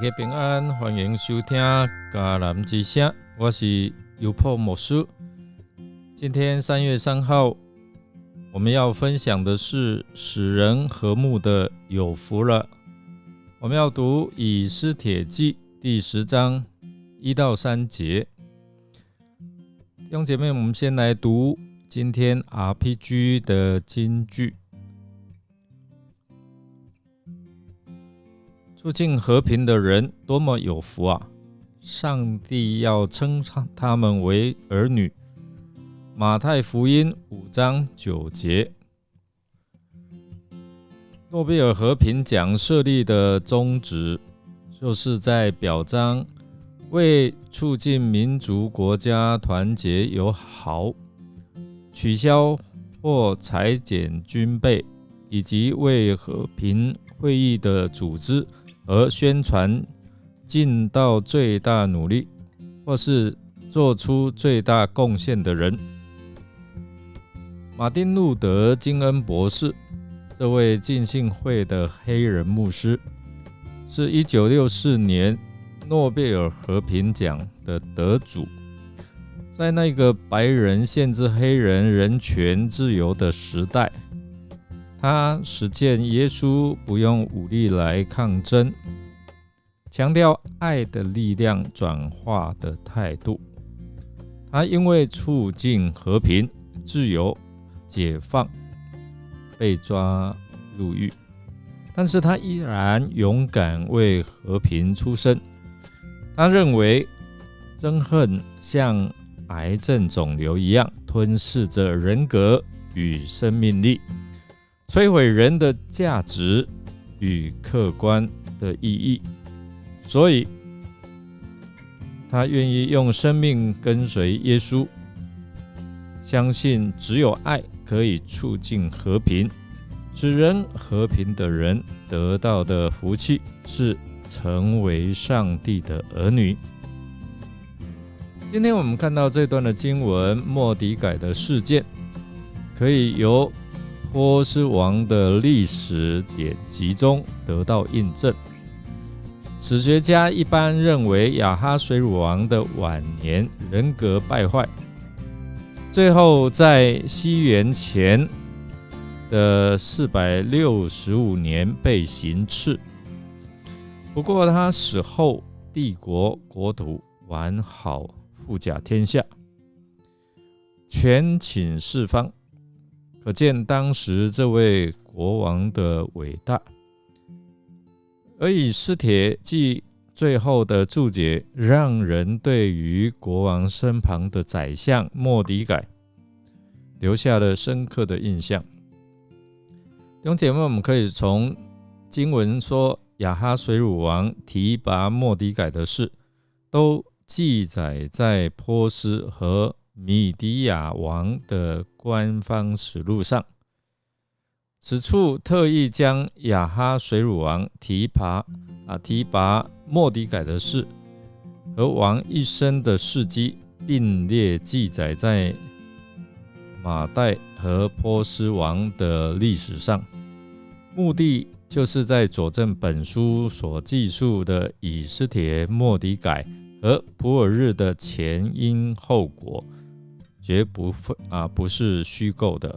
家平安，欢迎收听迦南之声，我是尤破牧师。今天3月3号，我们要分享的是使人和睦的有福了。我们要读以斯帖记第10章1到3节。弟兄姐妹，我们先来读今天 RPG 的金句。促进和平的人多么有福啊！上帝要称他们为儿女。马太福音5章9节。诺贝尔和平奖设立的宗旨，就是在表彰为促进民族国家团结友好、取消或裁减军备，以及为和平会议的组织而宣传尽到最大努力，或是做出最大贡献的人。马丁·路德·金恩博士，这位浸信会的黑人牧师，是1964年诺贝尔和平奖的得主。在那个白人限制黑人人权自由的时代，他实践耶稣不用武力来抗争，强调爱的力量转化的态度。他因为促进和平、自由、解放，被抓入狱，但是他依然勇敢为和平出声。他认为憎恨像癌症肿瘤一样吞噬着人格与生命力，摧毁人的价值与客观的意义，所以他愿意用生命跟随耶稣，相信只有爱可以促进和平，使人和平的人得到的福气是成为上帝的儿女。今天我们看到这段的经文，末底改的事件可以由波斯王的历史典籍中得到印证。史学家一般认为亚哈水乳王的晚年人格败坏，最后在西元前的465年被行刺。不过他死后帝国国土完好，富甲天下，权倾四方，可见当时这位国王的伟大。而以斯帖记最后的注解，让人对于国王身旁的宰相末底改留下了深刻的印象。弟兄姐妹，我们可以从经文说亚哈水乳王提拔末底改的事，都记载在波斯和米底亚王的官方实录上。此处特意将亚哈水乳王提拔末底改的事和王一生的事迹并列记载在马代和波斯王的历史上，目的就是在佐证本书所记述的以斯帖、末底改和普尔日的前因后果，绝不是虚构的。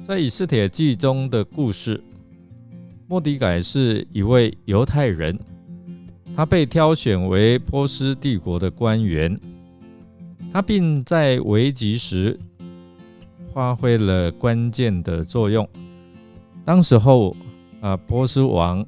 在以斯帖记中的故事，末底改是一位犹太人，他被挑选为波斯帝国的官员，他并在危急时发挥了关键的作用。当时候波斯王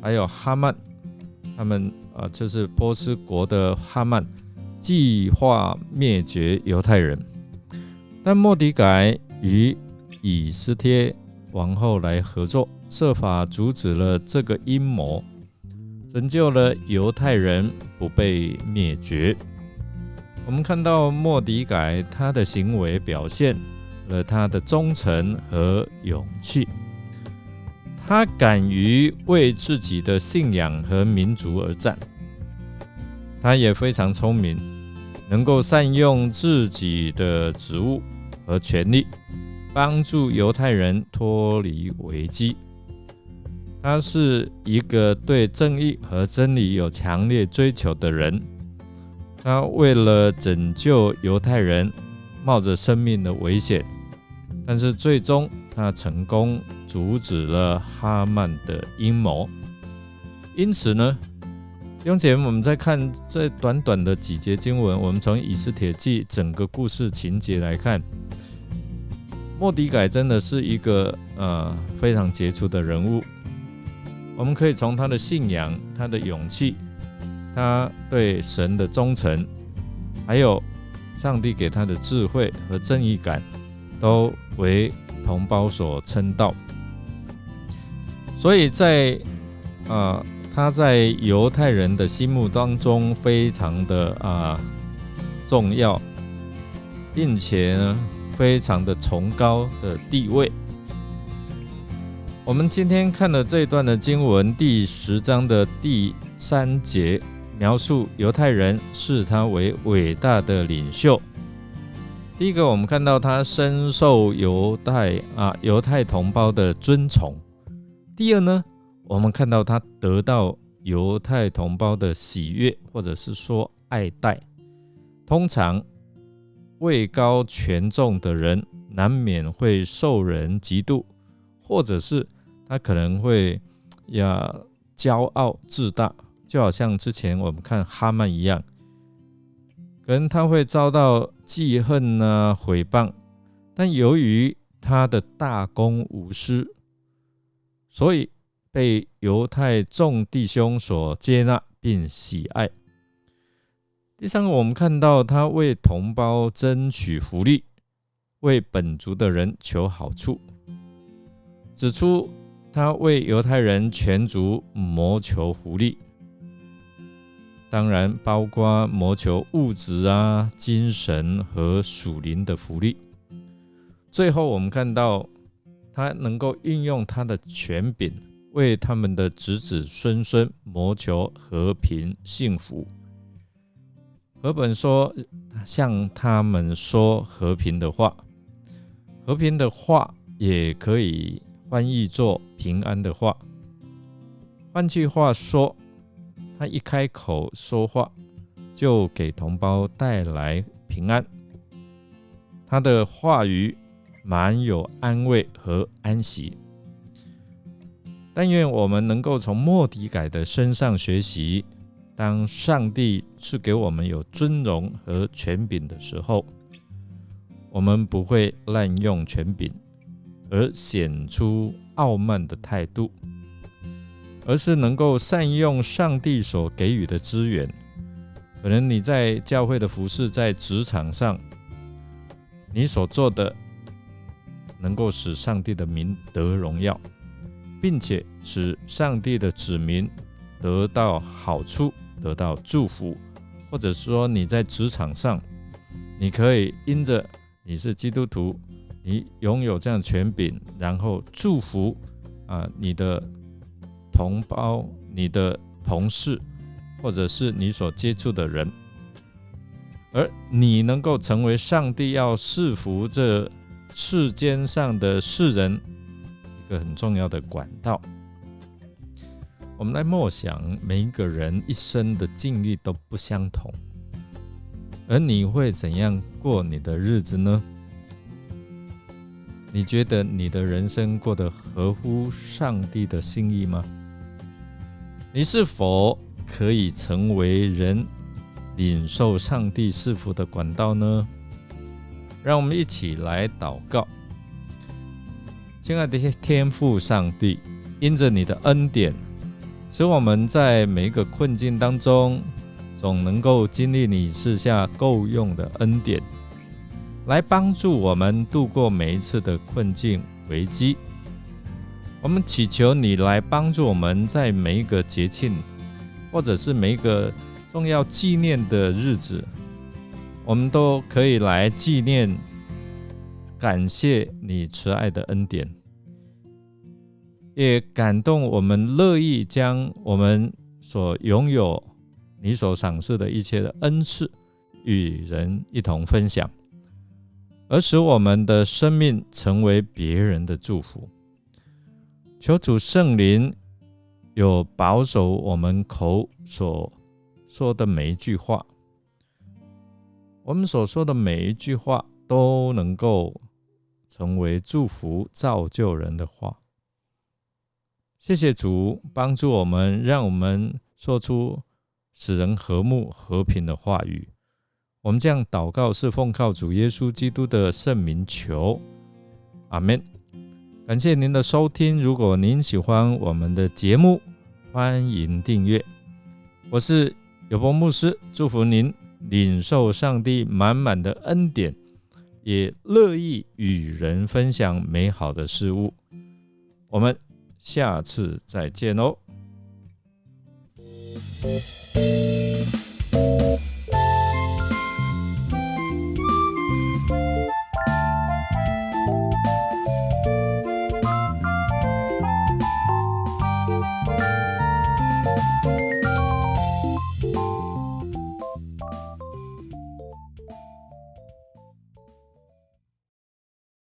还有哈曼，他们就是波斯国的哈曼，计划灭绝犹太人，但末底改与以斯帖王后来合作，设法阻止了这个阴谋，拯救了犹太人不被灭绝。我们看到末底改他的行为表现了他的忠诚和勇气，他敢于为自己的信仰和民族而战。他也非常聪明，能够善用自己的职务和权力，帮助犹太人脱离危机。他是一个对正义和真理有强烈追求的人，他为了拯救犹太人，冒着生命的危险，但是最终他成功阻止了哈曼的阴谋。因此呢，弟兄姐妹，我们再看这短短的几节经文，我们从以斯帖记整个故事情节来看，末底改真的是一个非常杰出的人物。我们可以从他的信仰、他的勇气、他对神的忠诚，还有上帝给他的智慧和正义感，都为同胞所称道。所以他在犹太人的心目当中非常的重要，并且呢非常的崇高的地位。我们今天看的这一段的经文，第10章的第3节，描述犹太人视他为伟大的领袖。第一个，我们看到他深受犹太同胞的尊崇。第二呢，我们看到他得到犹太同胞的喜悦，或者是说爱戴。通常位高权重的人难免会受人嫉妒，或者是他可能会骄傲自大，就好像之前我们看哈曼一样，可能他会遭到记恨毁谤，但由于他的大公无私，所以被犹太众弟兄所接纳并喜爱。第三个，我们看到他为同胞争取福利，为本族的人求好处，指出他为犹太人全族谋求福利，当然包括谋求物质精神和属灵的福利。最后我们看到他能够运用他的权柄，为他们的子子孙孙谋求和平幸福。和本说向他们说和平的话，和平的话也可以翻译作平安的话。换句话说，他一开口说话，就给同胞带来平安。他的话语满有安慰和安息。但愿我们能够从末底改的身上学习，当上帝赐给我们有尊荣和权柄的时候，我们不会滥用权柄而显出傲慢的态度，而是能够善用上帝所给予的资源。可能你在教会的服事，在职场上，你所做的能够使上帝的名得荣耀，并且使上帝的子民得到好处，得到祝福。或者说你在职场上，你可以因着你是基督徒，你拥有这样的权柄，然后祝福你的同胞、你的同事，或者是你所接触的人，而你能够成为上帝要赐福这世间上的世人一个很重要的管道。我们来默想，每一个人一生的境遇都不相同，而你会怎样过你的日子呢？你觉得你的人生过得合乎上帝的心意吗？你是否可以成为人领受上帝赐福的管道呢？让我们一起来祷告。亲爱的天父上帝，因着你的恩典，使我们在每一个困境当中，总能够经历你赐下够用的恩典，来帮助我们度过每一次的困境危机。我们祈求你来帮助我们，在每一个节庆，或者是每一个重要纪念的日子，我们都可以来纪念，感谢你慈爱的恩典，也感动我们乐意将我们所拥有你所赏赐的一切的恩赐与人一同分享，而使我们的生命成为别人的祝福。求主圣灵有保守我们口所说的每一句话，我们所说的每一句话都能够成为祝福造就人的话。谢谢主帮助我们，让我们说出使人和睦和平的话语。我们这样祷告是奉靠主耶稣基督的圣名求，阿们。感谢您的收听，如果您喜欢我们的节目，欢迎订阅。我是有波牧师，祝福您领受上帝满满的恩典，也乐意与人分享美好的事物。我们下次再见哦。